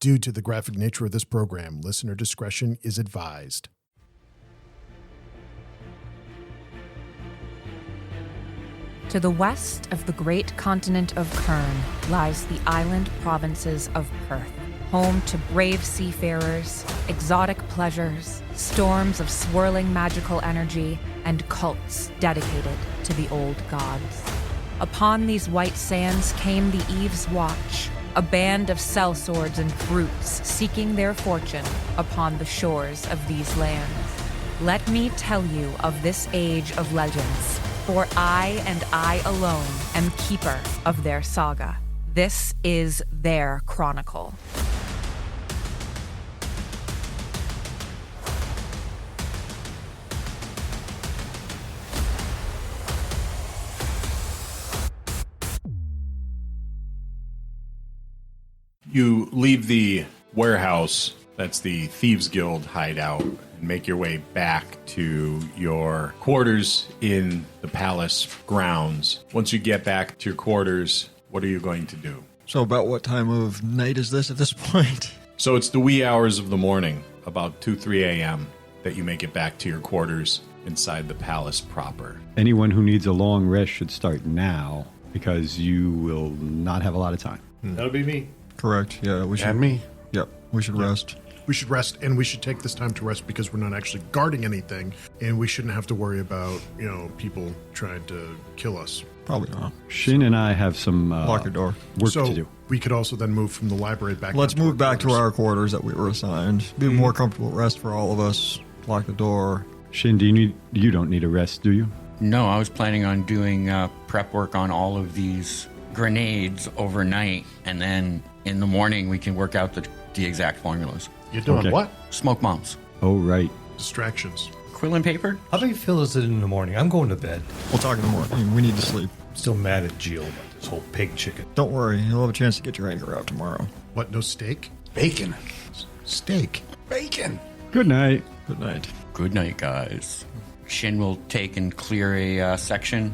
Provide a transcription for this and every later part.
Due to the graphic nature of this program, listener discretion is advised. To the west of the great continent of Kern lies the island provinces of Perth, home to brave seafarers, exotic pleasures, storms of swirling magical energy, and cults dedicated to the old gods. Upon these white sands came the Eve's Watch, a band of sellswords and brutes seeking their fortune upon the shores of these lands. Let me tell you of this age of legends, for I and I alone am keeper of their saga. This is their chronicle. You leave the warehouse, that's the Thieves Guild hideout, and make your way back to your quarters in the palace grounds. Once you get back to your quarters, what are you going to do? So about what time of night is this at this point? So it's the wee hours of the morning, about 2, 3 a.m., that you make it back to your quarters inside the palace proper. Anyone who needs a long rest should start now, because you will not have a lot of time. That'll be me. Correct, yeah. We should. And me. Yep, we should rest. We should rest, and we should take this time to rest because we're not actually guarding anything, and we shouldn't have to worry about, people trying to kill us. Probably not. Shynn and I have some Lock your door. work So to do. we could also then move from the library back. Let's down move back to quarters. our quarters that we were assigned. Be more comfortable rest for all of us. Lock the door. Shynn, you don't need a rest, do you? No, I was planning on doing prep work on all of these grenades overnight, and then in the morning we can work out the exact formulas. You're doing Okay. what? Smoke bombs. Oh, right. Distractions. Quill and paper? How do you feel is it in the morning? I'm going to bed. We'll talk in the morning. We need to sleep. Still mad at Jeel about this whole pig chicken. Don't worry. You'll have a chance to get your anger out tomorrow. What, no steak? Bacon. Steak. Bacon. Good night. Good night. Good night, guys. Shynn will take and clear a section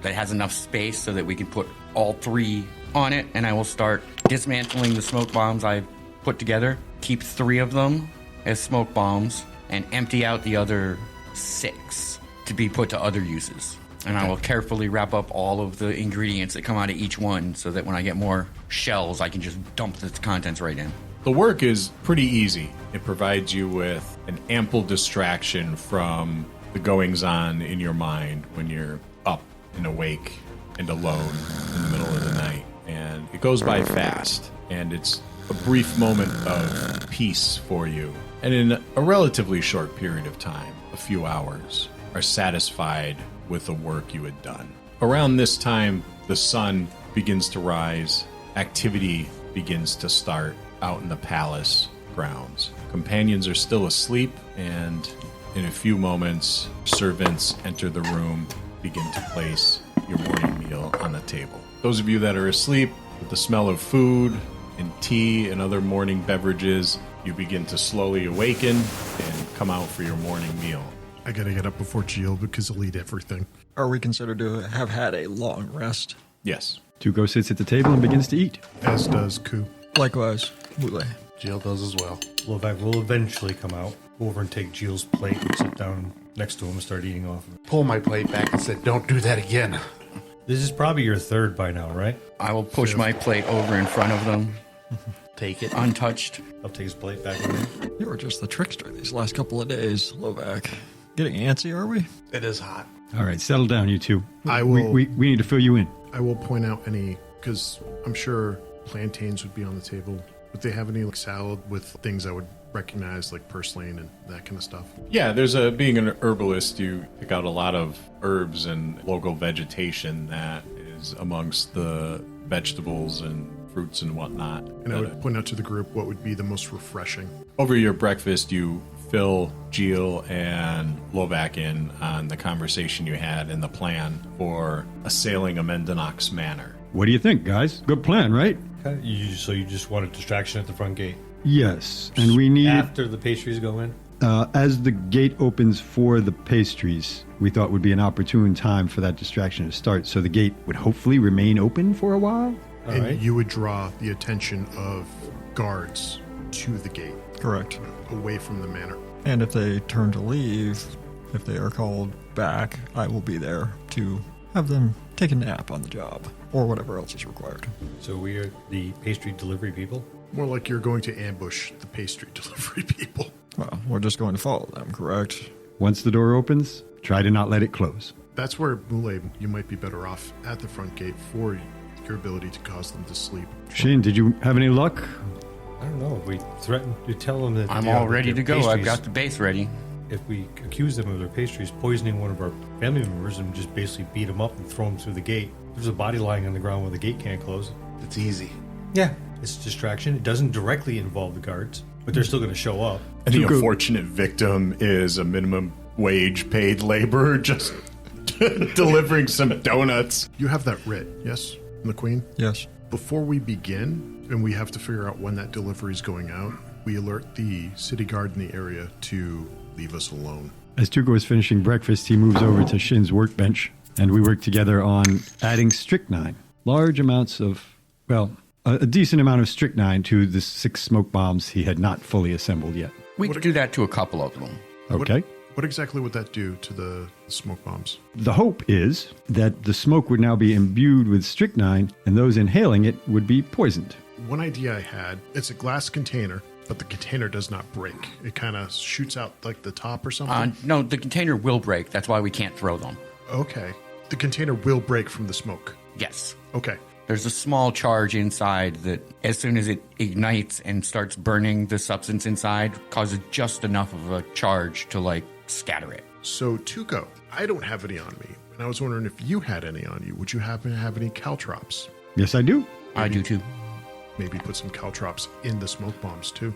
that has enough space so that we can put all 3 on it, and I will start dismantling the smoke bombs I've put together, keep 3 of them as smoke bombs, and empty out the other 6 to be put to other uses. And I will carefully wrap up all of the ingredients that come out of each one so that when I get more shells, I can just dump the contents right in. The work is pretty easy. It provides you with an ample distraction from the goings-on in your mind when you're up and awake and alone in the middle of the night. And it goes by fast, and it's a brief moment of peace for you. And in a relatively short period of time, a few hours, are satisfied with the work you had done. Around this time, the sun begins to rise, activity begins to start out in the palace grounds. Companions are still asleep, and in a few moments, servants enter the room, begin to place your morning meal on the table. Those of you that are asleep, with the smell of food and tea and other morning beverages, you begin to slowly awaken and come out for your morning meal. I gotta get up before Jeel because he'll eat everything. Are we considered to have had a long rest? Yes. Tuco sits at the table and begins to eat. As does Ku. Likewise. Boule. Jeel does as well. Lovak will eventually come out, go over and take Jeel's plate and sit down next to him and start eating off of it. Pull my plate back and said, "Don't do that again." This is probably your 3rd by now, right? I will push my plate over in front of them, Take it. untouched. I'll take his plate back in there. You were just the trickster these last couple of days, Lovak. Getting antsy, are we? It is hot. All right, settle down, you two. I will. We need to fill you in. I will point out any, because I'm sure plantains would be on the table. Would they have any salad with things I would recognize, like purslane and that kind of stuff? Yeah, being an herbalist, you pick out a lot of herbs and local vegetation that is amongst the vegetables and fruits and whatnot. And I would point out to the group what would be the most refreshing. Over your breakfast, you fill Jeel and Lovak in on the conversation you had and the plan for assailing Amendonak's manor. What do you think, guys? Good plan, right? Okay. So you just want a distraction at the front gate? Yes, and we need After the pastries go in? as the gate opens for the pastries, we thought would be an opportune time for that distraction to start, so the gate would hopefully remain open for a while. And you would draw the attention of guards to the gate, Correct. away from the manor. And if they turn to leave, if they are called back, I will be there to have them take a nap on the job or whatever else is required. So we are the pastry delivery people. More like you're going to ambush the pastry delivery people. Well, we're just going to follow them, correct? Once the door opens, try to not let it close. That's where, Mule, you might be better off at the front gate for your ability to cause them to sleep. Shane, did you have any luck? I don't know. If we threaten to tell them that I'm you know, all that ready their to go. I've pastries- got the base ready. If we accuse them of their pastries poisoning one of our family members and just basically beat them up and throw them through the gate, there's a body lying on the ground where the gate can't close. It's easy. Yeah, it's a distraction. It doesn't directly involve the guards, but they're still going to show up. And the unfortunate victim is a minimum wage paid laborer just delivering some donuts. You have that writ, yes, McQueen? Yes. Before we begin, and we have to figure out when that delivery is going out, we alert the city guard in the area to leave us alone. As Tuco is finishing breakfast, he moves over to Shin's workbench, and we work together on adding strychnine. Large amounts of, well, a decent amount of strychnine to the 6 smoke bombs he had not fully assembled yet. We could do that to a couple of them. Okay. What exactly would that do to the smoke bombs? The hope is that the smoke would now be imbued with strychnine, and those inhaling it would be poisoned. One idea I had, it's a glass container, but the container does not break. It kind of shoots out like the top or something. No, the container will break. That's why we can't throw them. Okay. The container will break from the smoke. Yes. Okay. There's a small charge inside that, as soon as it ignites and starts burning the substance inside, causes just enough of a charge to, like, scatter it. So, Tuco, I don't have any on me, and I was wondering if you had any on you. Would you happen to have any caltrops? Yes, I do. I do too. Maybe put some caltrops in the smoke bombs, too.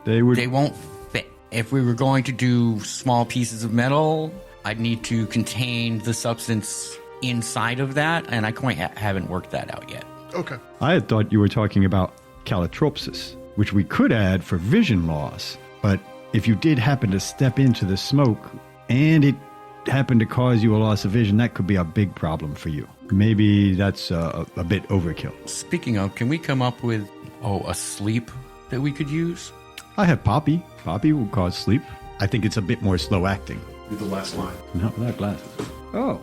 They would. They won't fit. If we were going to do small pieces of metal, I'd need to contain the substance inside of that, and I quite haven't worked that out yet. Okay. I had thought you were talking about calotropsis, which we could add for vision loss. But if you did happen to step into the smoke and it happened to cause you a loss of vision, that could be a big problem for you. Maybe that's a bit overkill. Speaking of, can we come up with, a sleep that we could use? I have Poppy. Poppy will cause sleep. I think it's a bit more slow acting. Do the last line. Not without glasses. Oh.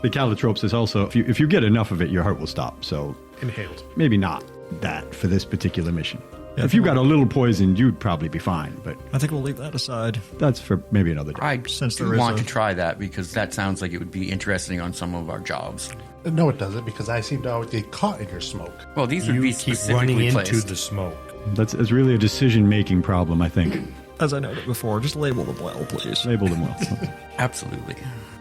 The calotropsis also, if you get enough of it, your heart will stop. So Inhaled. maybe not that for this particular mission. Yeah, if you got a little poisoned, you'd probably be fine. But I think we'll leave that aside. that's for maybe another day. I Since do there is want a- to try that because that sounds like it would be interesting on some of our jobs. No, it doesn't, because I seem to always get caught in your smoke. Well, these would You be keep specifically running into placed. the smoke. That's really a decision-making problem, I think. As I noted before, just label them well, please. Label them well. Absolutely.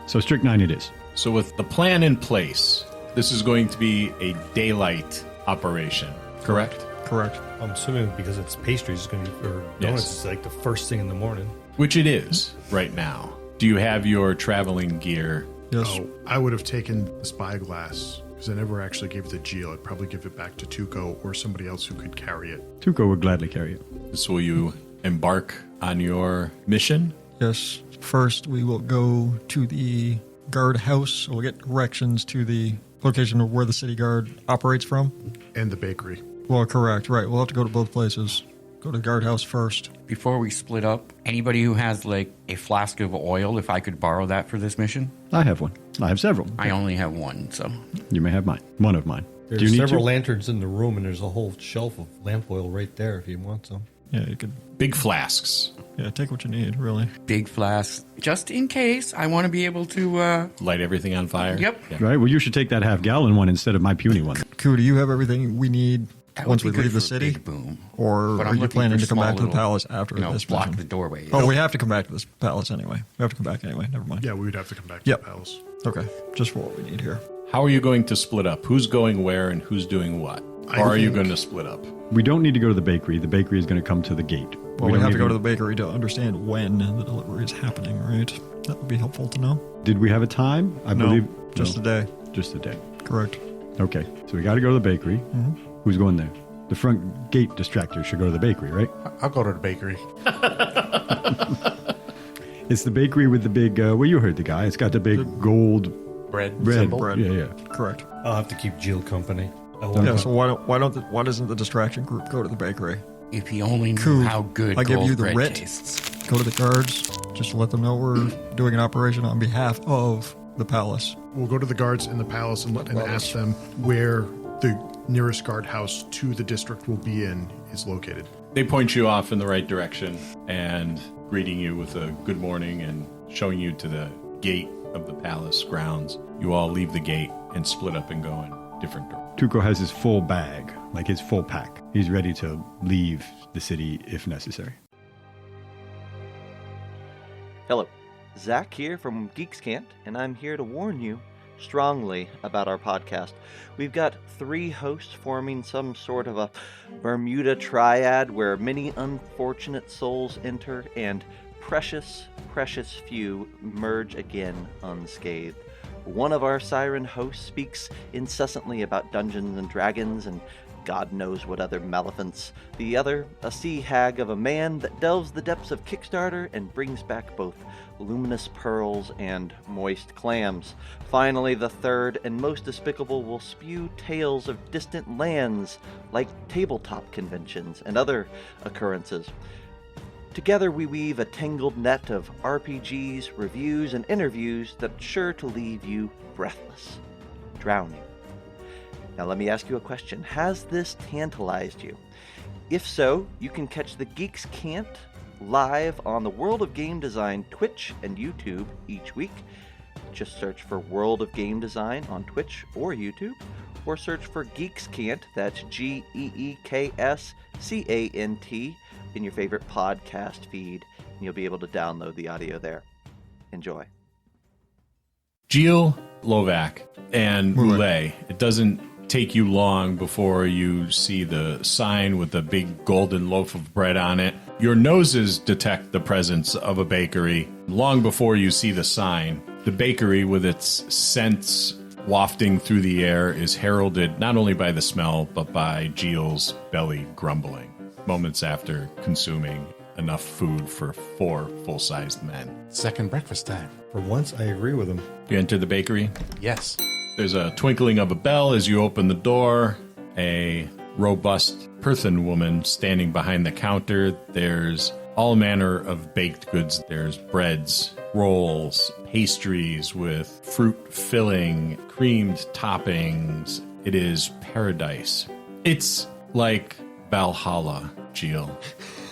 So strychnine it is. So, with the plan in place, this is going to be a daylight operation, correct? Correct. I'm assuming because it's pastries, it's going to be, or donuts, Yes. it's like the first thing in the morning. Which it is right now. Do you have your traveling gear? Yes. Oh, I would have taken the spyglass, because I never actually gave it to Jeel. I'd probably give it back to Tuco or somebody else who could carry it. Tuco would gladly carry it. So, will you embark on your mission? Yes. First, we will go to the guard house. We'll get directions to the location of where the city guard operates from. And the bakery. Well, correct. Right. We'll have to go to both places. Go to the guard house first. Before we split up, anybody who has like a flask of oil, if I could borrow that for this mission? I have one. I have several. I only have one, so. You may have mine. One of mine. There's Do you need several to? lanterns in the room, and there's a whole shelf of lamp oil right there if you want some. Yeah, you could. Big flasks. Yeah, take what you need, really. Big flask. Just in case, I want to be able to, Light everything on fire? Yep. Yeah. Right? Well, you should take that half-gallon one instead of my puny one. Koo, do you have everything we need That once would we be leave good the for a city? big boom. Or But are I'm you looking planning for to come small back to the little, palace after this block mission? the doorway. Oh, we have to come back to this palace anyway. We have to come back anyway. Never mind. Yeah, we would have to come back to Yep. the palace. Okay. Just for what we need here. How are you going to split up? Who's going where and who's doing what? I Or are you think- going to split up? We don't need to go to the bakery. The bakery is going to come to the gate. Well, we don't have need to go to the bakery to understand when the delivery is happening, right? That would be helpful to know. Did we have a time? I No, believe just no. a day. Just a day. Correct. Okay, so we got to go to the bakery. Mm-hmm. Who's going there? The front gate distractor should go to the bakery, right? I'll go to the bakery. It's the bakery with the big. Well, you heard the guy. It's got the big gold Bread red. symbol. bread. Yeah, yeah. Correct. I'll have to keep Jeel company. Yeah, so why doesn't the distraction group go to the bakery? If he only knew Cool. how good I give gold you the bread writ. tastes. Go to the guards, just to let them know we're doing an operation on behalf of the palace. We'll go to the guards in the palace and ask them where the nearest guardhouse to the district will be is located. They point you off in the right direction and greeting you with a good morning and showing you to the gate of the palace grounds. You all leave the gate and split up and go in different directions. Tuco has his full bag, like his full pack. He's ready to leave the city if necessary. Hello, Zach here from Geeks Can't, and I'm here to warn you strongly about our podcast. We've got 3 hosts forming some sort of a Bermuda triad where many unfortunate souls enter and precious, precious few emerge again unscathed. One of our siren hosts speaks incessantly about Dungeons and Dragons and God knows what other maleficence. The other, a sea hag of a man that delves the depths of Kickstarter and brings back both luminous pearls and moist clams. Finally, the third and most despicable will spew tales of distant lands like tabletop conventions and other occurrences. Together we weave a tangled net of RPGs, reviews, and interviews that's sure to leave you breathless, drowning. Now let me ask you a question. Has this tantalized you? If so, you can catch the Geeks Can't live on the World of Game Design Twitch and YouTube each week. Just search for World of Game Design on Twitch or YouTube, or search for Geeks Can't, that's GEEKSCANT, in your favorite podcast feed, and you'll be able to download the audio there. Enjoy. Jeel, Lovak, and Moulet. It doesn't take you long before you see the sign with the big golden loaf of bread on it. Your noses detect the presence of a bakery long before you see the sign. The bakery, with its scents wafting through the air, is heralded not only by the smell, but by Jeel's belly grumbling, moments after consuming enough food for 4 full-sized men. Second breakfast time. For once, I agree with him. You enter the bakery. Yes. There's a twinkling of a bell as you open the door. A robust Perthan woman standing behind the counter. There's all manner of baked goods. There's breads, rolls, pastries with fruit filling, creamed toppings. It is paradise. It's like Valhalla, Jeel.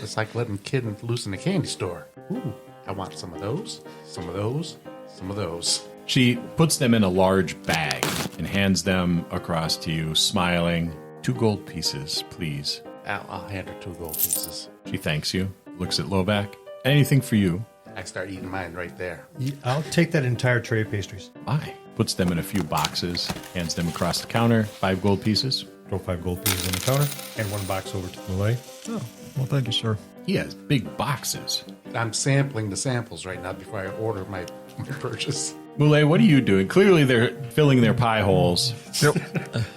It's like letting kid loose in a candy store. Ooh, I want some of those, some of those, some of those. She puts them in a large bag and hands them across to you, smiling. 2 gold pieces, please. I'll hand her 2 gold pieces. She thanks you, looks at Lovak. Anything for you? I start eating mine right there. I'll take that entire tray of pastries. Bye. Puts them in a few boxes, hands them across the counter. 5 gold pieces. Throw 5 gold pieces on the counter and 1 box over to Malay. Oh, well, thank you, sir. He has big boxes. I'm sampling the samples right now before I order my purchase. Moulet, what are you doing? Clearly they're filling their pie holes. Yep,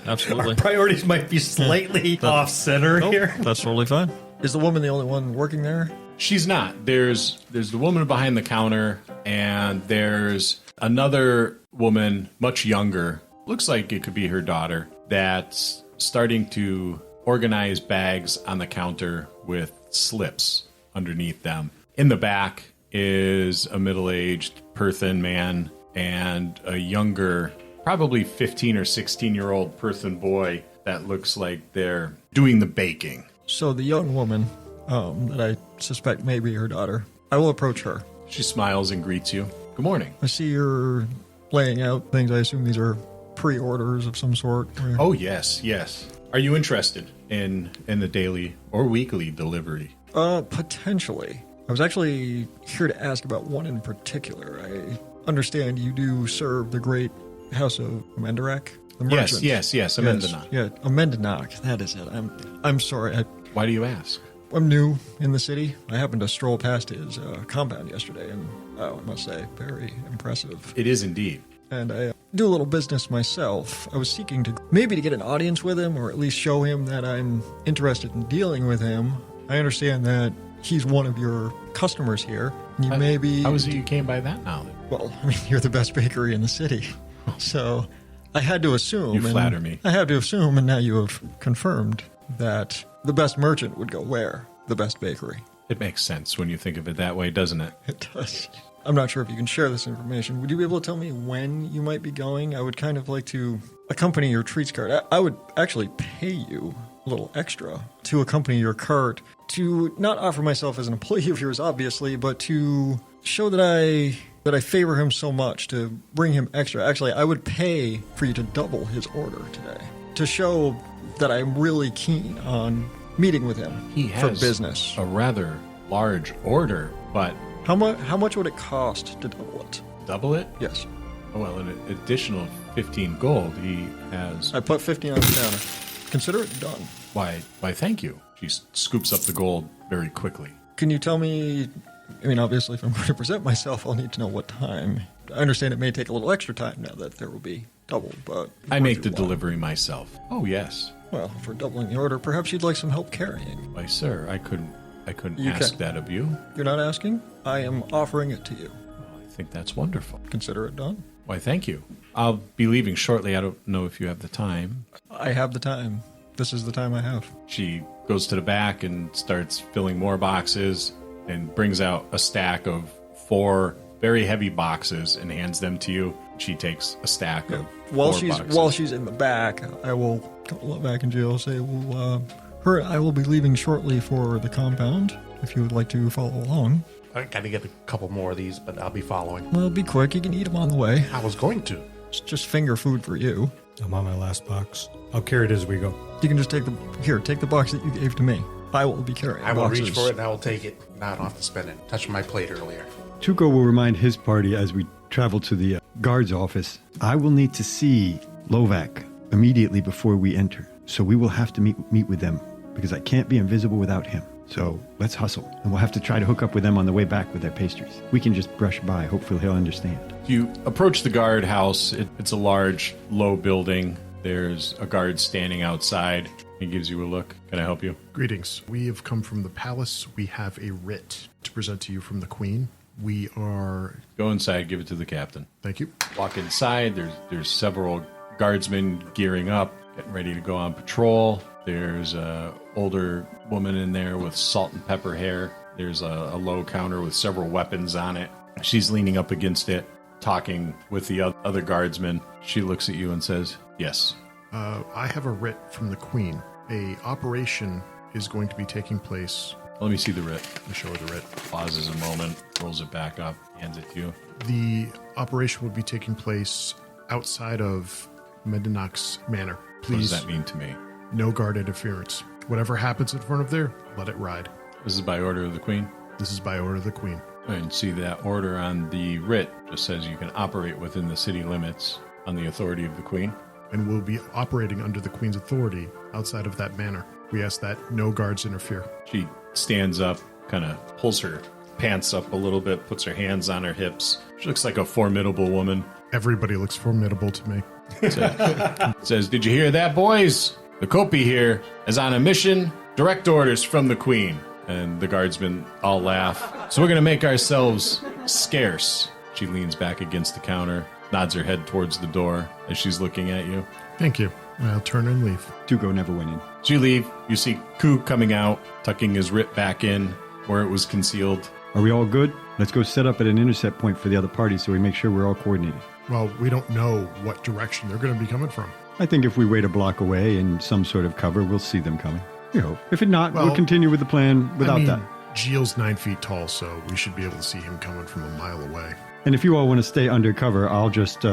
absolutely. Priorities might be slightly off center here. That's totally fine. Is the woman the only one working there? She's not. There's the woman behind the counter, and there's another woman, much younger. Looks like it could be her daughter, that's starting to organize bags on the counter with slips underneath them. In the back is a middle-aged Perthan man and a younger, probably 15 or 16-year-old Perthan boy that looks like they're doing the baking. So the young woman that I suspect may be her daughter, I will approach her. She smiles and greets you. Good morning. I see you're laying out things. I assume these are pre-orders of some sort. Oh, yes, yes. Are you interested in the daily or weekly delivery? Potentially. I was actually here to ask about one in particular. I understand you do serve the great house of Amendonak, the merchant. Yes, Amendonak. Yeah, Amendonak. That is it. I'm sorry. Why do you ask? I'm new in the city. I happened to stroll past his compound yesterday, and I must say, very impressive. It is indeed. And I do a little business myself. I was seeking to get an audience with him, or at least show him that I'm interested in dealing with him. I understand that he's one of your customers here. And you may be... How is it you came by that knowledge? Well, I mean, you're the best bakery in the city. So I had to assume. You flatter me. I had to assume, and now you have confirmed that the best merchant would go where? The best bakery. It makes sense when you think of it that way, doesn't it? It does. I'm not sure if you can share this information. Would you be able to tell me when you might be going? I would kind of like to accompany your treats cart. I would actually pay you a little extra to accompany your cart, to not offer myself as an employee of yours, obviously, but to show that I favor him so much, to bring him extra. Actually, I would pay for you to double his order today, to show that I'm really keen on meeting with him He for has business. a rather large order, but How much would it cost to double it? double it? Yes. Well, an additional 15 gold. He has. I put 15 on the counter. Consider it done. Why, thank you. She scoops up the gold very quickly. Can you tell me, I mean, obviously, if I'm going to present myself, I'll need to know what time. I understand it may take a little extra time now that there will be double, but... I make the delivery myself. Oh, yes. Well, for doubling the order, perhaps you'd like some help carrying. Why, sir, I couldn't You ask can- that of you. You're not asking? I am offering it to you. Well, I think that's wonderful. Consider it done. Why, thank you. I'll be leaving shortly. I don't know if you have the time. I have the time. This is the time I have. She goes to the back and starts filling more boxes and brings out a stack of 4 very heavy boxes and hands them to you. She takes a stack of While 4 boxes. while she's in the back, I will call Lovak and Jeel, say, well, her and I will be leaving shortly for the compound, if you would like to follow along. I got to get a couple more of these, but I'll be following. Well, be quick. You can eat them on the way. I was going to. It's just finger food for you. I'm on my last box. I'll carry it as we go. You can just take the box that you gave to me. I will be carrying I will boxes. reach for it and I will take it. Now I don't have to spend it. Touched my plate earlier. Tuco will remind his party as we travel to the guard's office. I will need to see Lovak immediately before we enter. So we will have to meet with them because I can't be invisible without him. So let's hustle. And we'll have to try to hook up with them on the way back with their pastries. We can just brush by. Hopefully he'll understand. You approach the guard house. It's a large, low building. There's a guard standing outside. He gives you a look. Can I help you? Greetings. We have come from the palace. We have a writ to present to you from the queen. We are... Go inside. Give it to the captain. Thank you. Walk inside. There's several guardsmen gearing up, getting ready to go on patrol. There's a older woman in there with salt and pepper hair. There's a low counter with several weapons on it. She's leaning up against it, talking with the other guardsmen. She looks at you and says, yes. I have a writ from the queen. A operation is going to be taking place. Let me see the writ. I'll show her the writ. Pauses a moment, rolls it back up, hands it to you. The operation will be taking place outside of Amenndonak's manor. What Please, does that mean to me? no guard interference. Whatever happens in front of there, let it ride. This is by order of the queen. This is by order of the queen. And see that order on the writ just says you can operate within the city limits on the authority of the queen. And we'll be operating under the queen's authority outside of that manor. We ask that no guards interfere. She stands up, kind of pulls her pants up a little bit, puts her hands on her hips. She looks like a formidable woman. Everybody looks formidable to me. Says, did you hear that, boys? The Kopi here is on a mission. Direct orders from the queen. And the guardsmen all laugh. So we're going to make ourselves scarce. She leans back against the counter, nods her head towards the door as she's looking at you. Thank you. I'll turn and leave. Tuco never went in. As you leave, you see Ku coming out, tucking his writ back in where it was concealed. Are we all good? Let's go set up at an intercept point for the other party so we make sure we're all coordinated. Well, we don't know what direction they're going to be coming from. I think if we wait a block away in some sort of cover, we'll see them coming. We hope. If not, Well, we'll continue with the plan without that. Jeel's 9 feet tall, so we should be able to see him coming from a mile away. And if you all want to stay undercover, I'll just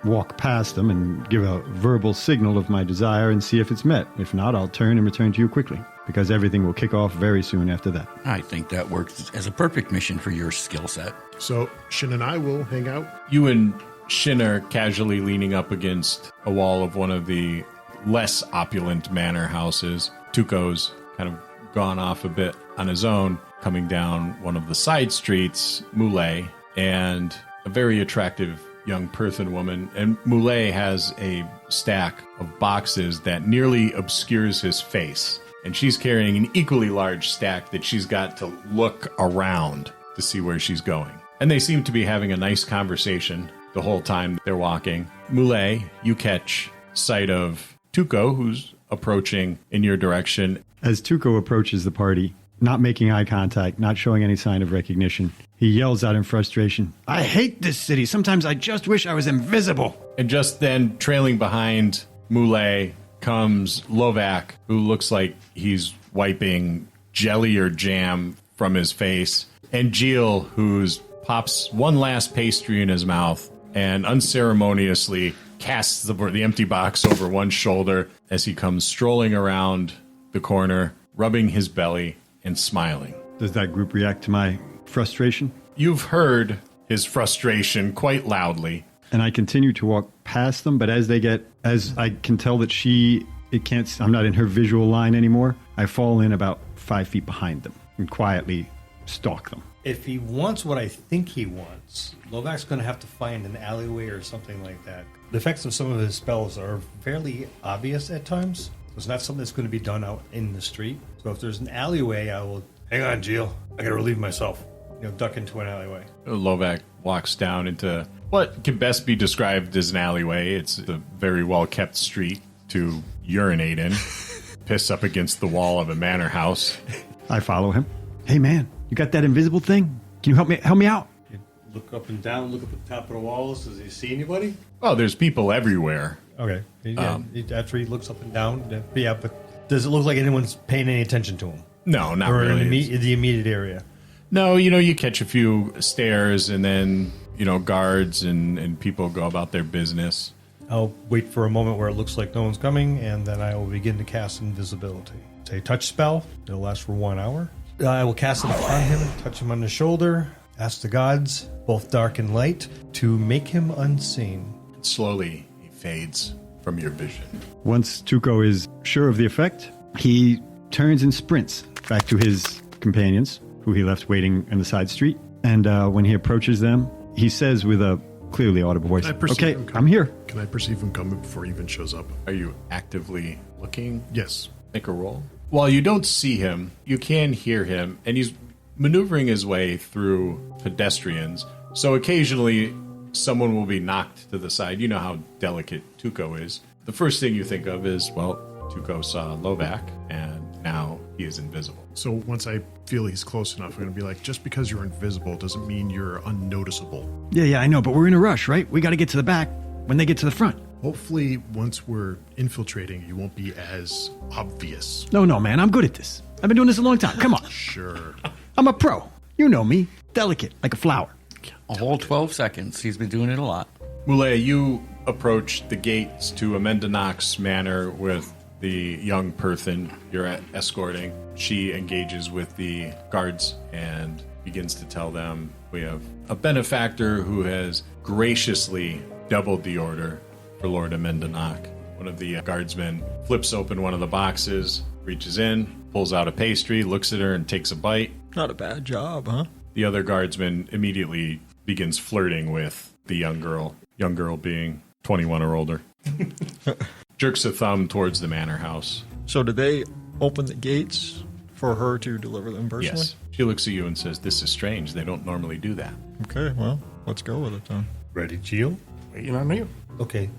walk past them and give a verbal signal of my desire and see if it's met. If not, I'll turn and return to you quickly, because everything will kick off very soon after that. I think that works as a perfect mission for your skill set. So Shynn and I will hang out. You and Shynn are casually leaning up against a wall of one of the less opulent manor houses. Tuco's kind of gone off a bit on his own, coming down one of the side streets, Moulet, and a very attractive young Perthan woman. And Moulet has a stack of boxes that nearly obscures his face. And she's carrying an equally large stack that she's got to look around to see where she's going. And they seem to be having a nice conversation. the whole time they're walking. Moulet, you catch sight of Tuco, who's approaching in your direction. As Tuco approaches the party, not making eye contact, not showing any sign of recognition, he yells out in frustration, "I hate this city. Sometimes I just wish I was invisible." And just then, trailing behind Moulet, comes Lovak, who looks like he's wiping jelly or jam from his face, and Jeel, who's pops one last pastry in his mouth and unceremoniously casts the empty box over one shoulder as he comes strolling around the corner, rubbing his belly and smiling. Does that group react to my frustration? You've heard his frustration quite loudly. And I continue to walk past them, but as I can tell that I'm not in her visual line anymore, I fall in about 5 feet behind them and quietly stalk them. If he wants what I think he wants, Lovak's going to have to find an alleyway or something like that. The effects of some of his spells are fairly obvious at times. It's not something that's going to be done out in the street. So if there's an alleyway, I will... Hang on, Jeel. I got to relieve myself. Duck into an alleyway. Lovak walks down into what can best be described as an alleyway. It's a very well-kept street to urinate in. Piss up against the wall of a manor house. I follow him. "Hey, man, you got that invisible thing? Can you help me out?" You look up and down, look up at the top of the walls. Does he see anybody? Oh, there's people everywhere. Okay. Yeah, after he looks up and down, but does it look like anyone's paying any attention to him? No, not or really. In the immediate area? No, you catch a few stares and then, guards and people go about their business. I'll wait for a moment where it looks like no one's coming, and then I will begin to cast invisibility. It's a touch spell. It'll last for 1 hour. I will cast it upon him, touch him on the shoulder, ask the gods, both dark and light, to make him unseen. Slowly, he fades from your vision. Once Tuco is sure of the effect, he turns and sprints back to his companions, who he left waiting in the side street. And when he approaches them, he says with a clearly audible voice, "Okay, I'm here." Can I perceive him coming before he even shows up? Are you actively looking? Yes. Make a roll. While you don't see him, you can hear him, and he's maneuvering his way through pedestrians. So occasionally, someone will be knocked to the side. You know how delicate Tuco is. The first thing you think of is, well, Tuco saw Lovak, and now he is invisible. So once I feel he's close enough, I'm going to be like, just because you're invisible doesn't mean you're unnoticeable. Yeah, I know, but we're in a rush, right? We got to get to the back when they get to the front. Hopefully, once we're infiltrating, you won't be as obvious. No, man, I'm good at this. I've been doing this a long time. Come on. Sure. I'm a pro. You know me. Delicate, like a flower. A whole 12 seconds. He's been doing it a lot. Moulet, you approach the gates to Amendanak's manor with the young person you're escorting. She engages with the guards and begins to tell them, we have a benefactor who has graciously doubled the order for Lord Amendonak. One of the guardsmen flips open one of the boxes, reaches in, pulls out a pastry, looks at her and takes a bite. Not a bad job, huh? The other guardsman immediately begins flirting with the young girl being 21 or older. Jerks a thumb towards the manor house. So did they open the gates for her to deliver them personally? Yes. She looks at you and says, "This is strange. They don't normally do that." Okay, well, let's go with it then. Ready, Jeel? Waiting on you. Okay,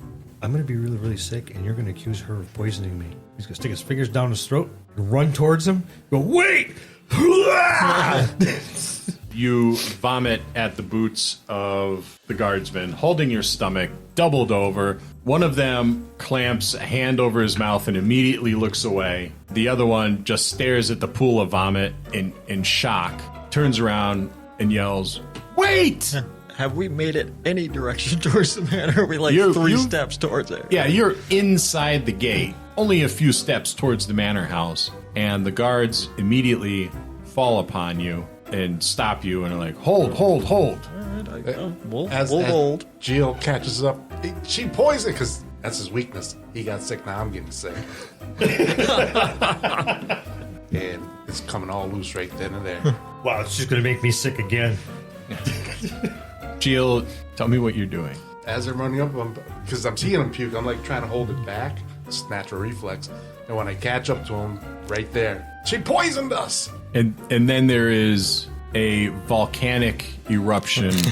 I'm going to be really, really sick, and you're going to accuse her of poisoning me. He's going to stick his fingers down his throat, run towards him, go, wait! You vomit at the boots of the guardsmen, holding your stomach, doubled over. One of them clamps a hand over his mouth and immediately looks away. The other one just stares at the pool of vomit in shock, turns around and yells, "Wait!" Have we made it any direction towards the manor? Are we like three steps towards it? Yeah, you're inside the gate, only a few steps towards the manor house, and the guards immediately fall upon you and stop you and are like, hold. All right, we'll hold. Jeel catches up. She poisoned, because that's his weakness. He got sick, now I'm getting sick. And it's coming all loose right then and there. Wow, it's just going to make me sick again. Jeel, tell me what you're doing. As they're running up, because I'm seeing him puke, I'm like trying to hold it back. It's natural reflex. And when I catch up to him, right there, she poisoned us. And then there is a volcanic eruption of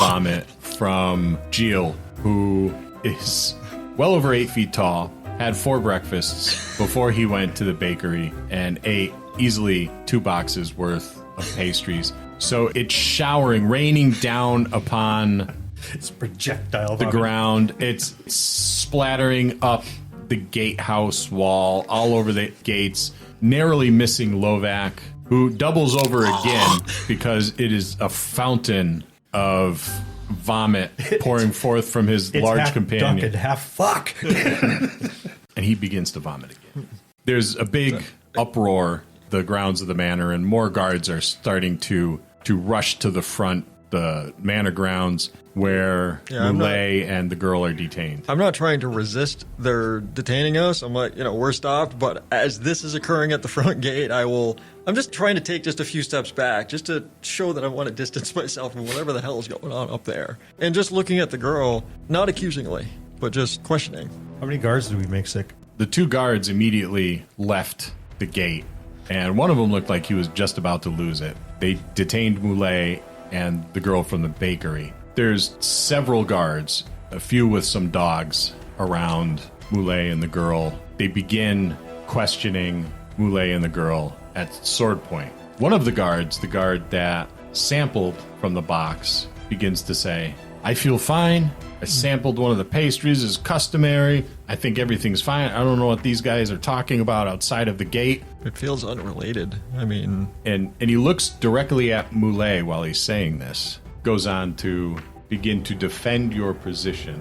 vomit from Jeel, who is well over 8 feet tall, had 4 breakfasts before he went to the bakery, and ate easily 2 boxes worth of pastries. So it's showering, raining down upon It's projectile the vomit. ground. It's splattering up the gatehouse wall, all over the gates, narrowly missing Lovak, who doubles over again because it is a fountain of vomit pouring forth from his It's large half companion. duck and half fuck. And he begins to vomit again. There's a big uproar, the grounds of the manor, and more guards are starting to rush to the front, the manor grounds, where Moulet and the girl are detained. I'm not trying to resist their detaining us. I'm like, we're stopped. But as this is occurring at the front gate, I'm just trying to take just a few steps back, just to show that I want to distance myself from whatever the hell is going on up there. And just looking at the girl, not accusingly, but just questioning. How many guards did we make sick? The 2 guards immediately left the gate, and one of them looked like he was just about to lose it. They detained Moulet and the girl from the bakery. There's several guards, a few with some dogs around Moulet and the girl. They begin questioning Moulet and the girl at sword point. One of the guards, the guard that sampled from the box, begins to say, "I feel fine. I sampled one of the pastries as customary. I think everything's fine. I don't know what these guys are talking about outside of the gate." It feels unrelated. I mean, And he looks directly at Moulet while he's saying this. Goes on to begin to defend your position.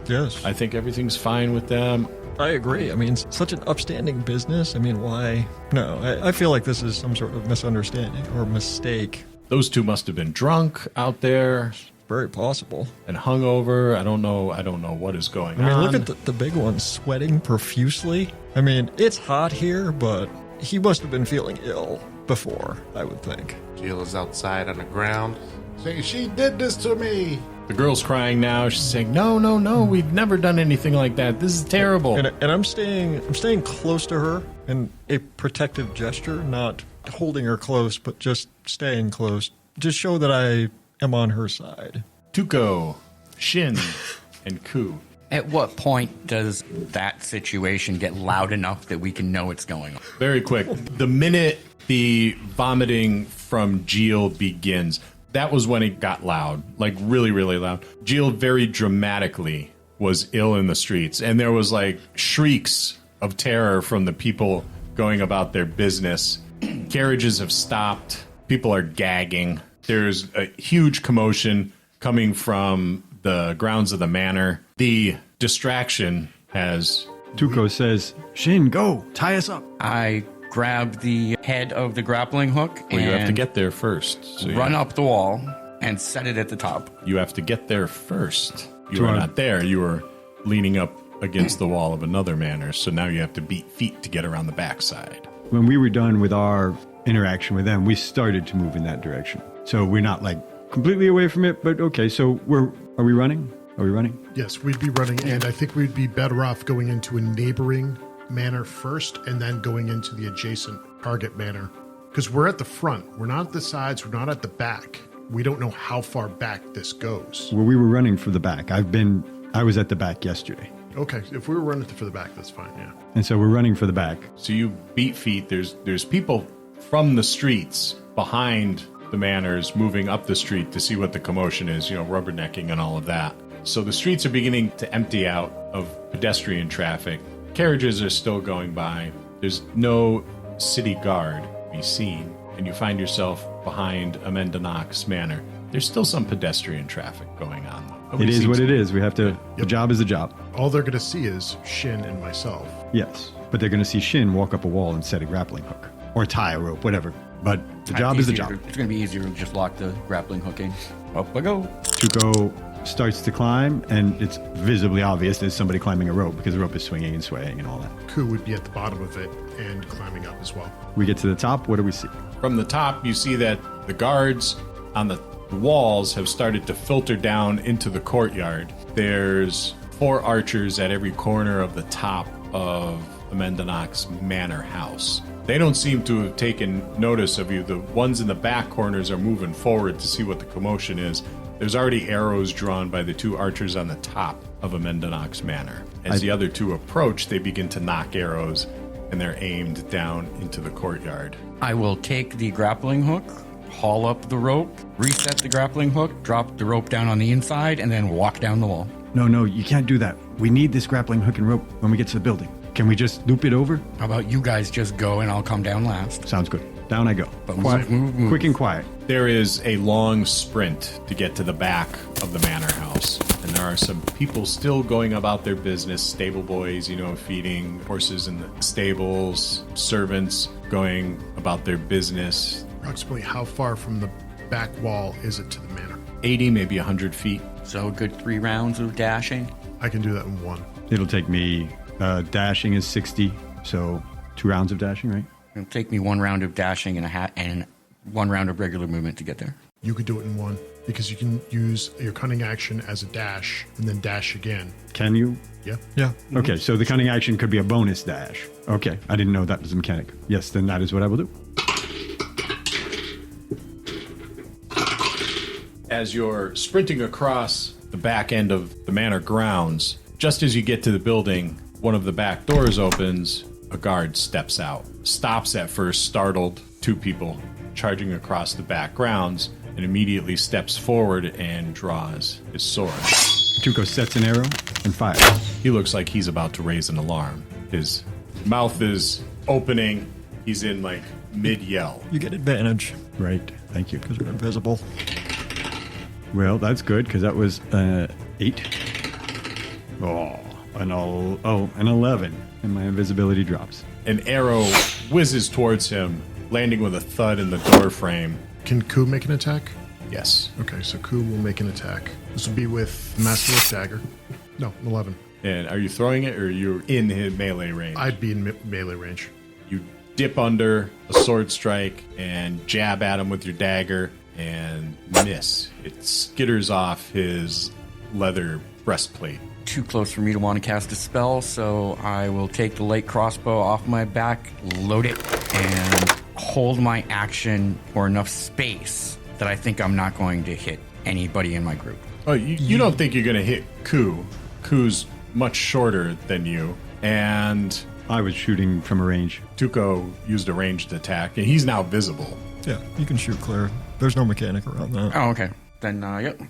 yes, I think everything's fine with them. I agree. I mean, it's such an upstanding business. I mean, why? No, I feel like this is some sort of misunderstanding or mistake. Those 2 must have been drunk out there Very possible. and hungover. I don't know what is going I mean, on. look at the big one sweating profusely. I mean, it's hot here, but he must have been feeling ill before, I would think. Jeel is outside on the ground saying, "She did this to me." The girl's crying now. She's saying, "No, no, no, we've never done anything like that. This is terrible." And I'm staying close to her in a protective gesture, not holding her close, but just staying close. Just show that I am on her side. Tuco, Shynn, and Ku. At what point does that situation get loud enough that we can know what's going on? Very quick. The minute the vomiting from Jeel begins, that was when it got loud, like really, really loud. Jeel very dramatically was ill in the streets, and there was like shrieks of terror from the people going about their business. Carriages have stopped. People are gagging. There's a huge commotion coming from the grounds of the manor. The distraction has... Tuco says, Shynn, go, tie us up. I grab the head of the grappling hook Well, you have to and get there first. So run up the wall and set it at the top. You have to get there first. You To are our- not there. You are leaning up against the wall of another manor, so now you have to beat feet to get around the backside. When we were done with our interaction with them, we started to move in that direction. So we're not like completely away from it, but okay, so are we running? Are we running? Yes, we'd be running, and I think we'd be better off going into a neighboring manor first and then going into the adjacent target manor. Because we're at the front. We're not at the sides. We're not at the back. We don't know how far back this goes. Well, we were running for the back. I was at the back yesterday. Okay, if we were running for the back, that's fine, yeah. And so we're running for the back. So you beat feet. There's people from the streets behind the manors moving up the street to see what the commotion is, rubbernecking and all of that. So the streets are beginning to empty out of pedestrian traffic. Carriages are still going by. There's no city guard to be seen. And you find yourself behind Amendonak's manor. There's still some pedestrian traffic going on, though. It is what it is. We have to, the job is the job. All they're going to see is Shynn and myself. Yes. But they're going to see Shynn walk up a wall and set a grappling hook. Or tie a rope, whatever. But the job is the job. It's going to be easier to just lock the grappling hook in. Up I go. Tuco starts to climb, and it's visibly obvious there's somebody climbing a rope because the rope is swinging and swaying and all that. Ku would be at the bottom of it and climbing up as well. We get to the top. What do we see? From the top, you see that the guards on the walls have started to filter down into the courtyard. There's 4 archers at every corner of the top of Amendanak's manor house. They don't seem to have taken notice of you. The ones in the back corners are moving forward to see what the commotion is. There's already arrows drawn by the 2 archers on the top of Amendonak's manor. As the other 2 approach, they begin to knock arrows, and they're aimed down into the courtyard. I will take the grappling hook, haul up the rope, reset the grappling hook, drop the rope down on the inside, and then walk down the wall. No, you can't do that. We need this grappling hook and rope when we get to the building. Can we just loop it over? How about you guys just go and I'll come down last? Sounds good. Down I go. But Quiet, move. quick and quiet. There is a long sprint to get to the back of the manor house, and there are some people still going about their business. Stable boys, feeding horses in the stables, servants going about their business. Approximately how far from the back wall is it to the manor? 80, maybe 100 feet. So a good 3 rounds of dashing. I can do that in 1. It'll take me, dashing is 60, so 2 rounds of dashing, right? It'll take me 1 round of dashing and 1 round of regular movement to get there. You could do it in 1 because you can use your cunning action as a dash and then dash again. Can you? Yeah. Yeah. Okay, so the cunning action could be a bonus dash. Okay, I didn't know that was a mechanic. Yes, then that is what I will do. As you're sprinting across the back end of the manor grounds, just as you get to the building, one of the back doors opens. A guard steps out, stops at first, startled. 2 people charging across the back grounds, and immediately steps forward and draws his sword. Tuco sets an arrow and fires. He looks like he's about to raise an alarm. His mouth is opening. He's in mid-yell. You get advantage Right, thank you. because we're invisible. Well, that's good, because that was 8. Oh, an 11. And my invisibility drops. An arrow whizzes towards him, landing with a thud in the door frame. Can Ku make an attack? Yes. Okay, so Ku will make an attack. This will be with Masterwork Dagger. No, 11. And are you throwing it, or you're in his melee range? I'd be in melee range. You dip under a sword strike and jab at him with your dagger and miss. It skitters off his leather breastplate. Too close for me to want to cast a spell, so I will take the light crossbow off my back, load it, and hold my action for enough space that I think I'm not going to hit anybody in my group. Oh, you don't think you're going to hit Ku. Ku's much shorter than you, and I was shooting from a range. Tuco used a ranged attack, and he's now visible. Yeah, you can shoot clear. There's no mechanic around that. Oh, okay. Then, yep.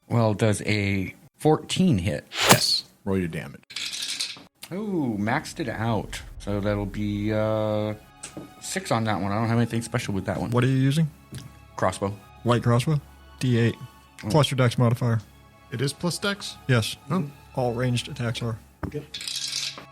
Well, does a 14 hit? Yes. Roll your damage. Oh, maxed it out. So that'll be 6 on that one. I don't have anything special with that one. What are you using? Crossbow. Light crossbow? D8. Plus your dex modifier. It is plus dex? Yes. Oh. All ranged attacks are.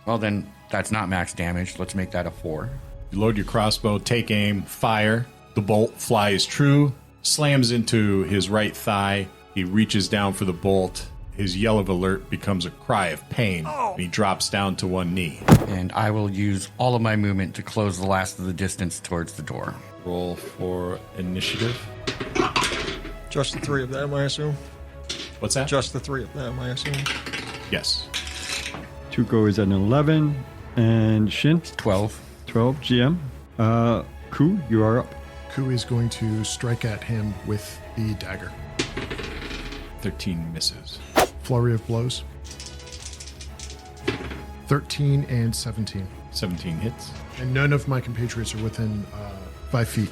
Well, then that's not max damage. Let's make that a 4. You load your crossbow, take aim, fire. The bolt flies true, slams into his right thigh. He reaches down for the bolt. His yell of alert becomes a cry of pain. And he drops down to one knee. And I will use all of my movement to close the last of the distance towards the door. Roll for initiative. Just the 3 of them, I assume. What's that? Just the 3 of them, I assume. Yes. Tuco is at an 11. And Shynn? 12. 12. GM. Ku, you are up. Ku is going to strike at him with the dagger. 13 misses. Flurry of blows. 13 and 17. 17 hits. And none of my compatriots are within 5 feet.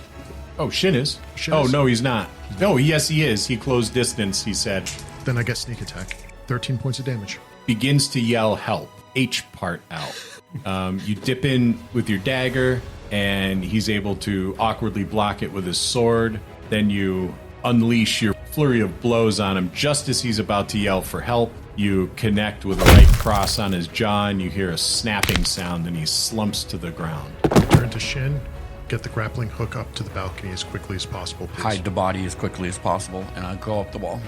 Oh, Shynn is. Shynn Oh, is. no, he's not. No, yes, he is. He closed distance, he said. Then I get sneak attack. 13 points of damage. Begins to yell help. H part out. You dip in with your dagger, and he's able to awkwardly block it with his sword. Then you unleash your flurry of blows on him just as he's about to yell for help. You connect with a right cross on his jaw, and you hear a snapping sound, and he slumps to the ground. Turn to Shynn. Get the grappling hook up to the balcony as quickly as possible, please. Hide the body as quickly as possible, and I'll go up the wall.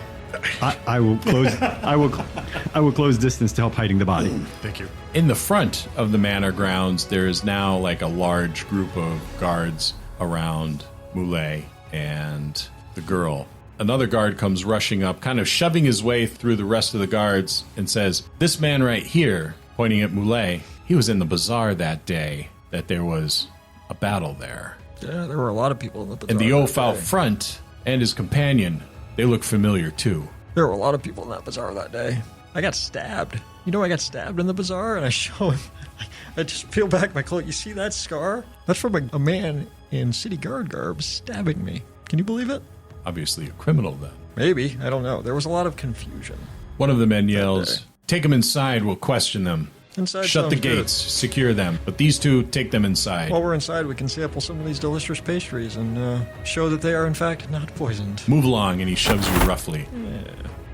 I will close. I will close distance to help hiding the body. Thank you. In the front of the manor grounds, there is now like a large group of guards around Moulet and the girl. Another guard comes rushing up, kind of shoving his way through the rest of the guards, and says, "This man right here," pointing at Moulet, "he was in the bazaar that day that there was a battle there." Yeah, there were a lot of people in the bazaar. And the that oaf out day. front and his companion They look familiar, too. There were a lot of people in that bazaar that day. I got stabbed. You know, I got stabbed in the bazaar, and I show him. I just peel back my cloak. You see that scar? That's from a man in city guard garb stabbing me. Can you believe it? Obviously a criminal, then. Maybe. I don't know. There was a lot of confusion. One of the men yells, "Take them inside, we'll question them. Inside Shut the sounds good. gates, secure them. But these two, take them inside." While we're inside, we can sample some of these delicious pastries and show that they are, in fact, not poisoned. Move along, and he shoves you roughly. Yeah,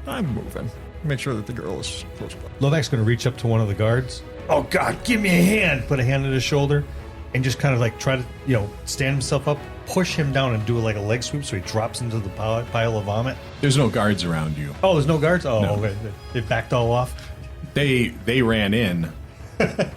I'm moving. Make sure that the girl is close by. Lovak's going to reach up to one of the guards. Oh, God, give me a hand. Put a hand on his shoulder and just kind of like try to, stand himself up, push him down and do like a leg sweep so he drops into the pile of vomit. There's no guards around you. Oh, there's no guards? Oh, No. okay. They backed all off. They ran in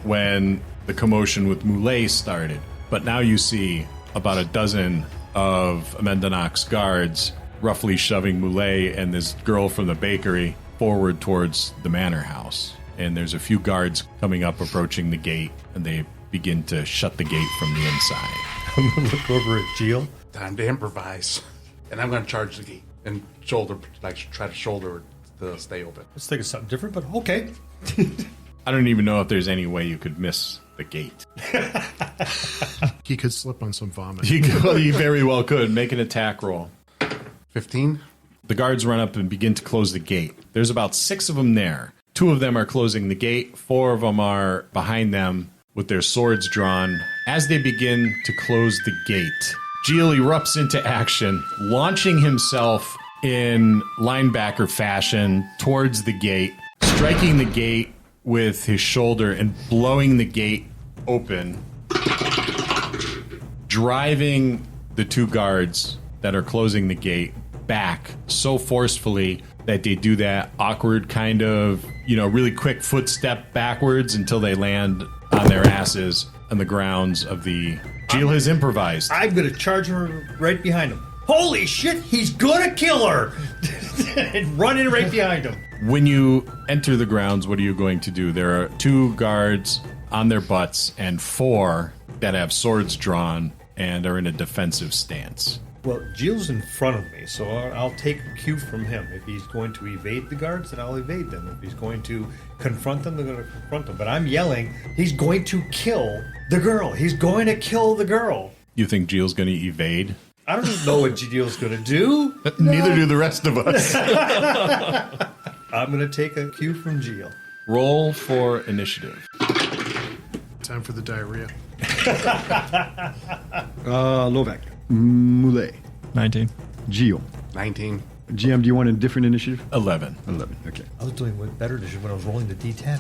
when the commotion with Moulet started. But now you see about a dozen of Amendonak's guards roughly shoving Moulet and this girl from the bakery forward towards the manor house. And there's a few guards coming up, approaching the gate, and they begin to shut the gate from the inside. I'm going to look over at Jeel. Time to improvise. And I'm going to charge the gate and try to shoulder it to stay open. Let's think of something different, but okay. I don't even know if there's any way you could miss the gate. He could slip on some vomit. He very well could. Make an attack roll. 15? The guards run up and begin to close the gate. There's about 6 of them there. 2 of them are closing the gate. 4 of them are behind them with their swords drawn. As they begin to close the gate, Jeel erupts into action, launching himself in linebacker fashion towards the gate, striking the gate with his shoulder and blowing the gate open, driving the 2 guards that are closing the gate back so forcefully that they do that awkward kind of, really quick footstep backwards until they land on their asses on the grounds of the... Jeel has improvised. I'm going to charge her right behind him. Holy shit, he's going to kill her! And run in right behind him. When you enter the grounds, what are you going to do? There are 2 guards on their butts and 4 that have swords drawn and are in a defensive stance. Well, Jeel's in front of me, so I'll take a cue from him. If he's going to evade the guards, then I'll evade them. If he's going to confront them, they're going to confront them. But I'm yelling, he's going to kill the girl. He's going to kill the girl. You think Jeel's going to evade? I don't know what Jeel's going to do. Neither do the rest of us. I'm going to take a cue from Jeel. Roll for initiative. Time for the diarrhea. Lovak. Moulet. 19. Jeel. 19. GM, do you want a different initiative? 11. 11, okay. I was doing way better when I was rolling the D10.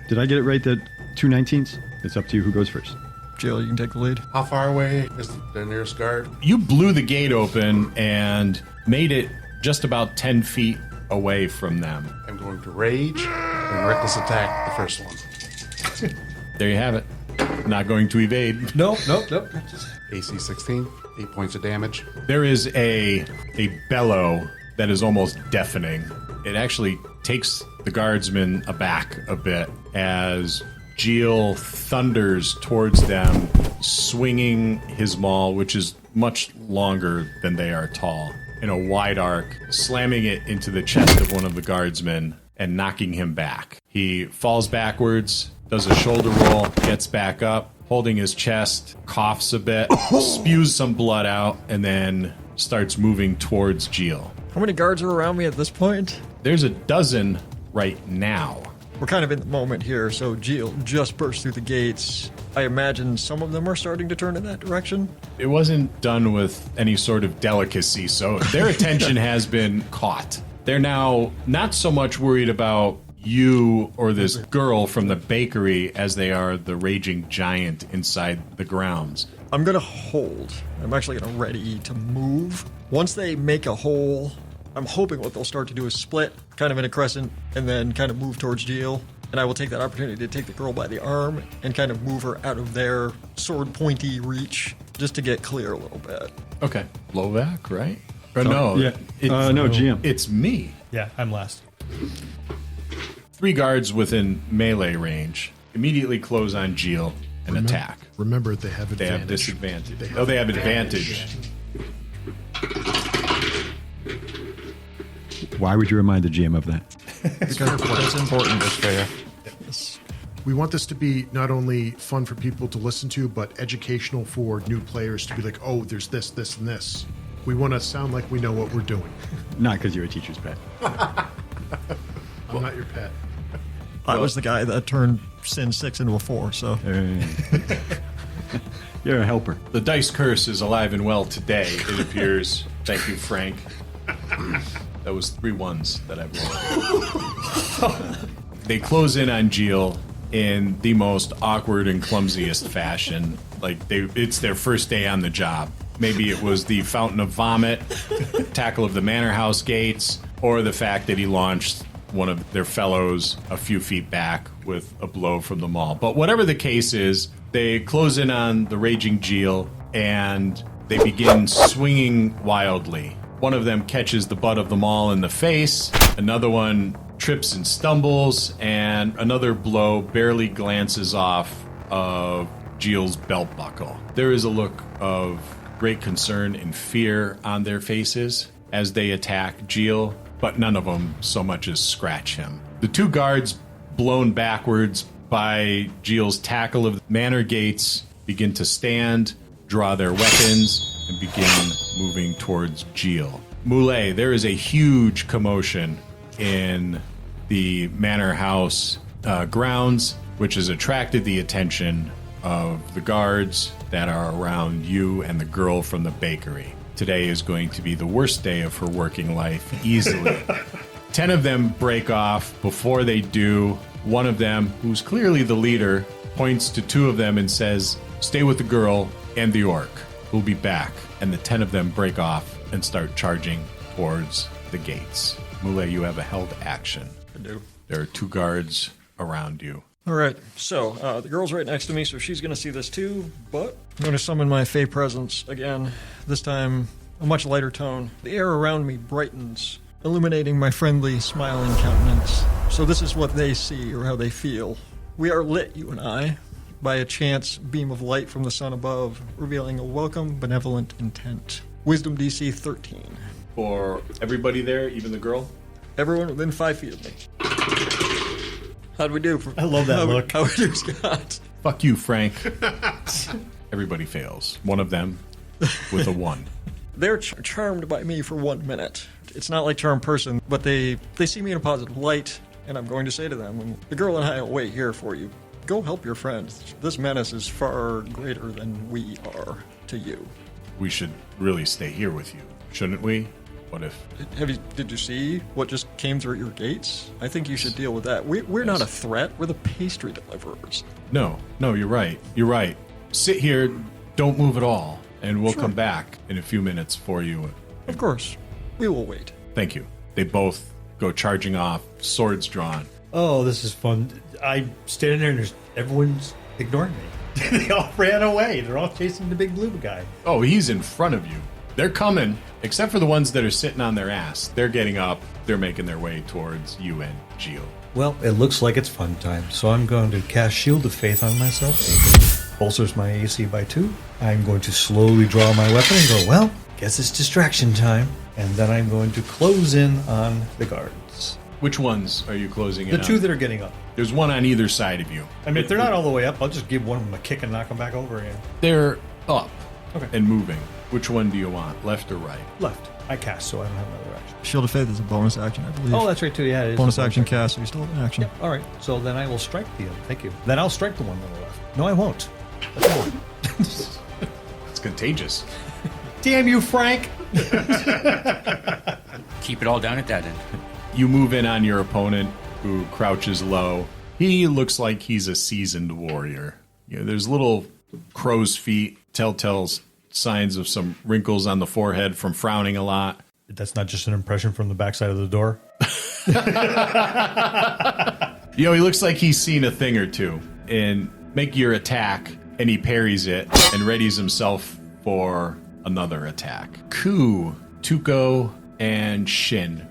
Did I get it right that 2 19s? It's up to you who goes first. Jill, you can take the lead. How far away is the nearest guard? You blew the gate open and made it just about 10 feet away from them. I'm going to rage and reckless attack the first one. There you have it. Not going to evade. Nope. AC 16, 8 points of damage. There is a bellow that is almost deafening. It actually takes the guardsmen aback a bit as Jeel thunders towards them, swinging his maul, which is much longer than they are tall, in a wide arc, slamming it into the chest of one of the guardsmen and knocking him back. He falls backwards, does a shoulder roll, gets back up, holding his chest, coughs a bit, spews some blood out, and then starts moving towards Jeel. How many guards are around me at this point? There's a dozen right now. We're kind of in the moment here, so Jeel just burst through the gates. I imagine some of them are starting to turn in that direction. It wasn't done with any sort of delicacy, so their attention has been caught. They're now not so much worried about you or this girl from the bakery as they are the raging giant inside the grounds. I'm going to hold. I'm actually going to ready to move. Once they make a hole, I'm hoping what they'll start to do is split, kind of in a crescent, and then kind of move towards Jeel. And I will take that opportunity to take the girl by the arm and kind of move her out of their sword pointy reach, just to get clear a little bit. Okay. Lovak, right? Or no. Yeah. No, GM. It's me. Yeah, I'm last. 3 guards within melee range immediately close on Jeel and attack. Remember, they have They advantage. have disadvantage. They have advantage. Why would you remind the GM of that? Because that's important. That's fair. We want this to be not only fun for people to listen to, but educational for new players to be like, oh, there's this, this, and this. We want to sound like we know what we're doing. Not because you're a teacher's pet. I'm not your pet. I was the guy that turned Sin 6 into a 4, so. You're a helper. The dice curse is alive and well today, it appears. Thank you, Frank. That was 3 ones that I've rolled. They close in on Jeel in the most awkward and clumsiest fashion. Like, it's their first day on the job. Maybe it was the fountain of vomit, tackle of the manor house gates, or the fact that he launched one of their fellows a few feet back with a blow from the maul. But whatever the case is, they close in on the raging Jeel, and they begin swinging wildly. One of them catches the butt of the maul in the face, another one trips and stumbles, and another blow barely glances off of Jeel's belt buckle. There is a look of great concern and fear on their faces as they attack Jeel, but none of them so much as scratch him. The 2 guards, blown backwards by Jeel's tackle of the manor gates, begin to stand, draw their weapons, and begin moving towards Jeel. Moulet, there is a huge commotion in the manor house grounds, which has attracted the attention of the guards that are around you and the girl from the bakery. Today is going to be the worst day of her working life, easily. 10 of them break off. Before they do, one of them, who's clearly the leader, points to 2 of them and says, "Stay with the girl and the orc. We'll be back." And the 10 of them break off and start charging towards the gates. Moulet, you have a held action. I do. There are 2 guards around you. All right, so the girl's right next to me, so she's going to see this too, but I'm going to summon my Fey Presence again, this time a much lighter tone. The air around me brightens, illuminating my friendly, smiling countenance. So this is what they see, or how they feel. We are lit, you and I, by a chance beam of light from the sun above, revealing a welcome, benevolent intent. Wisdom DC 13. For everybody there, even the girl? Everyone within 5 feet of me. How'd we do? I love that look. How we do, Scott? Fuck you, Frank. Everybody fails. One of them with a 1. They're charmed by me for 1 minute. It's not like charm person, but they see me in a positive light, and I'm going to say to them, the girl and I will wait here for you. Go help your friends. This menace is far greater than we are to you. We should really stay here with you, shouldn't we? What if... Did you see what just came through your gates? I think you should deal with that. We're not a threat. We're the pastry deliverers. No, you're right. You're right. Sit here, don't move at all, and we'll come back in a few minutes for you. Of course. We will wait. Thank you. They both go charging off, swords drawn. Oh, this is fun. I'm standing there and everyone's ignoring me. They all ran away. They're all chasing the big blue guy. Oh, he's in front of you. They're coming, except for the ones that are sitting on their ass. They're getting up. They're making their way towards you and Jeel. Well, it looks like it's fun time, so I'm going to cast Shield of Faith on myself. Bolsters my AC by 2. I'm going to slowly draw my weapon and go, well, guess it's distraction time. And then I'm going to close in on the guards. Which ones are you closing in The on? 2 that are getting up. There's one on either side of you. I mean, if they're not all the way up, I'll just give one of them a kick and knock them back over again. They're up Okay. and moving. Which one do you want, left or right? Left. I cast, so I don't have another action. Shield of Faith is a bonus action, I believe. Oh, that's right, too. Yeah, it is. bonus action cast, so you still have an action. Yep. All right. So then I will strike the other. Thank you. Then I'll strike the one on the left. No, I won't. It's contagious. Damn you, Frank! Keep it all down at that end. You move in on your opponent, who crouches low. He looks like he's a seasoned warrior. You know, there's little crow's feet, telltale signs of some wrinkles on the forehead from frowning a lot. That's not just an impression from the backside of the door. You know, he looks like he's seen a thing or two. And make your attack, and he parries it and readies himself for another attack. Ku, Tuco, and Shynn.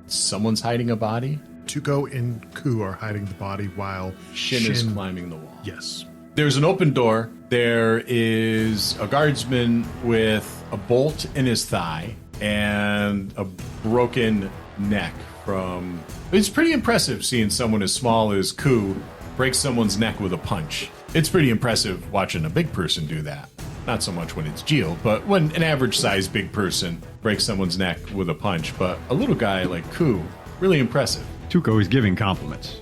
Someone's hiding a body? Tuco and Ku are hiding the body while Shynn is climbing the wall. Yes. There's an open door. There is a guardsman with a bolt in his thigh and a broken neck from... It's pretty impressive seeing someone as small as Ku break someone's neck with a punch. It's pretty impressive watching a big person do that. Not so much when it's Jeel, but when an average-sized big person breaks someone's neck with a punch. But a little guy like Ku, really impressive. Tuco is giving compliments.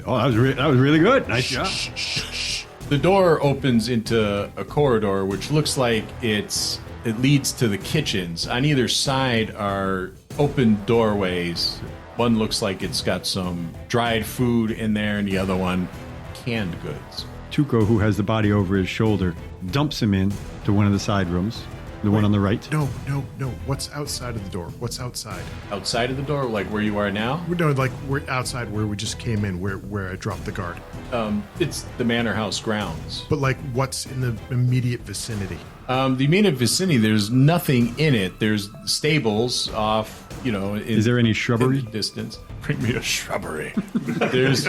Oh, that was really good. Nice job. The door opens into a corridor, which looks like it leads to the kitchens. On either side are open doorways. One looks like it's got some dried food in there, and the other one, canned goods. Tuco, who has the body over his shoulder, dumps him in to one of the side rooms, the one on the right. No. What's outside of the door? What's outside? Outside of the door, like where you are now? No, like we're outside where we just came in, where I dropped the guard. It's the manor house grounds. But like, what's in the immediate vicinity? The immediate vicinity, there's nothing in it. There's stables off, Is there any shrubbery? In the distance. Bring me a shrubbery. There's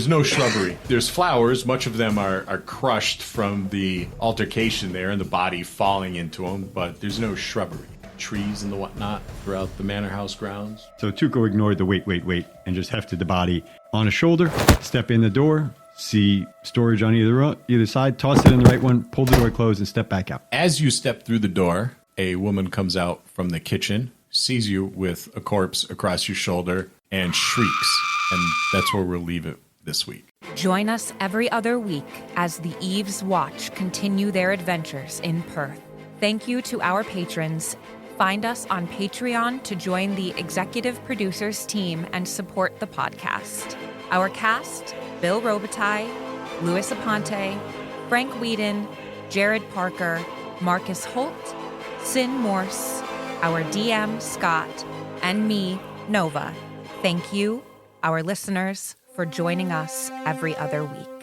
no shrubbery. There's flowers. Much of them are crushed from the altercation there and the body falling into them, but there's no shrubbery. Trees and the whatnot throughout the manor house grounds. So Tuco ignored the wait, and just hefted the body on his shoulder, step in the door, see storage on either side, toss it in the right one, pull the door closed, and step back out. As you step through the door, a woman comes out from the kitchen, sees you with a corpse across your shoulder, and shrieks. And that's where we'll leave it this week. Join us every other week as the Eve's Watch continue their adventures in Perth. Thank you to our patrons. Find us on Patreon to join the executive producers team and support the podcast. Our cast: Bill Robitaille, Louis Aponte, Frank Whedon, Jared Parker, Marcus Holt, Sin Morse, our DM, Scott, and me, Nova. Thank you, our listeners, for joining us every other week.